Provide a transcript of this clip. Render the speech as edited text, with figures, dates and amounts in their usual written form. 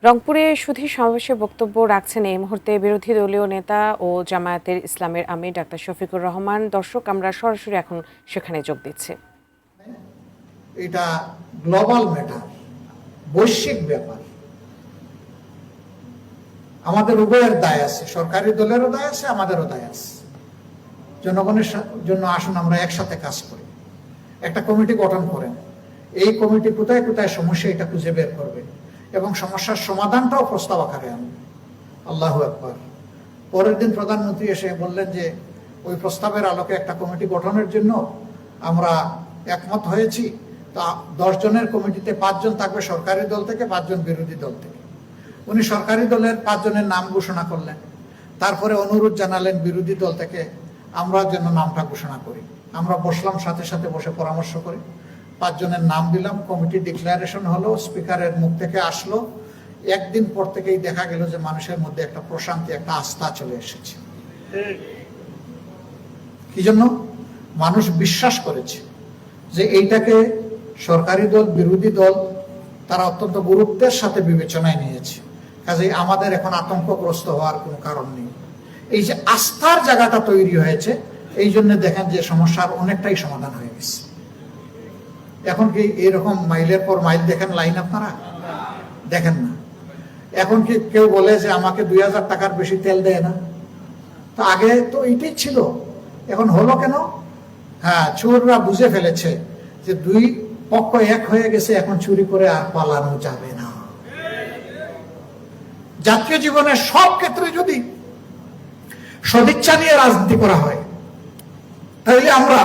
রংপুরে সুধী সমাবেশে বক্তব্য রাখছেন এই মুহূর্তে বিরোধী দলীয় নেতা ও জামায়াতের ইসলামের আমির ডাক্তার শফিকুর রহমান। দর্শক, আমরা সরাসরি এখন সেখানে যোগ দিচ্ছি। এটা গ্লোবাল ম্যাটার, বৈশ্বিক ব্যাপার। আমাদের উভয়ের দায় আছে, সরকারি দলেরও দায় আছে, আমাদেরও দায় আছে। জনগণের জন্য আসুন আমরা একসাথে কাজ করি। একটা কমিটি গঠন করেন, এই কমিটি কোথায় কোথায় সমস্যা এটা খুঁজে বের করবে এবং সমস্যার সমাধানটাও প্রস্তাব আকারে আনবে। আল্লাহু আকবার। পরের দিন প্রধানমন্ত্রী এসে বললেন যে ওই প্রস্তাবের আলোকে একটা কমিটি গঠনের জন্য আমরা একমত হয়েছি। তা 10 জনের কমিটিতে 5 জন থাকবে সরকারি দল থেকে, 5 জন বিরোধী দল থেকে। উনি সরকারি দলের 5 জনের নাম ঘোষণা করলেন, তারপরে অনুরোধ জানালেন বিরোধী দল থেকে আমরা যেন নামটা ঘোষণা করি। আমরা বসলাম, সাথে সাথে বসে পরামর্শ করি, 5 জনের নাম দিলাম। কমিটি ডিক্লারেশন হলো, স্পিকারের মুখ থেকে আসলো। একদিন পর থেকেই দেখা গেল যে মানুষের মধ্যে একটা প্রশান্তি, একটা আস্থা চলে এসেছে। কি জন্য? মানুষ বিশ্বাস করেছে যে এইটাকে সরকারি দল বিরোধী দল তারা অত্যন্ত গুরুত্বের সাথে বিবেচনায় নিয়েছে। কাজেই আমাদের এখন আতঙ্কগ্রস্ত হওয়ার কোনো কারণ নেই। এই যে আস্থার জায়গাটা তৈরি হয়েছে, এই জন্য দেখেন যে সমস্যার অনেকটাই সমাধান হয়ে গেছে। এখন কি এরকম মাইলের পর মাইল দেখেন লাইন? আপনারা দেখেন না। এখন কি কেউ বলে যে আমাকে 2000 টাকার বেশি তেল দেয় না? তো আগে তো এইটাই ছিল, এখন হলো কেন? হ্যাঁ, চোররা বুঝে ফেলেছে যে 2 পক্ষ এক হয়ে গেছে, এখন চুরি করে আর পালানো যাবে না। জাতীয় জীবনের সব ক্ষেত্রে যদি সদিচ্ছা নিয়ে রাজনীতি করা হয়, তাহলে আমরা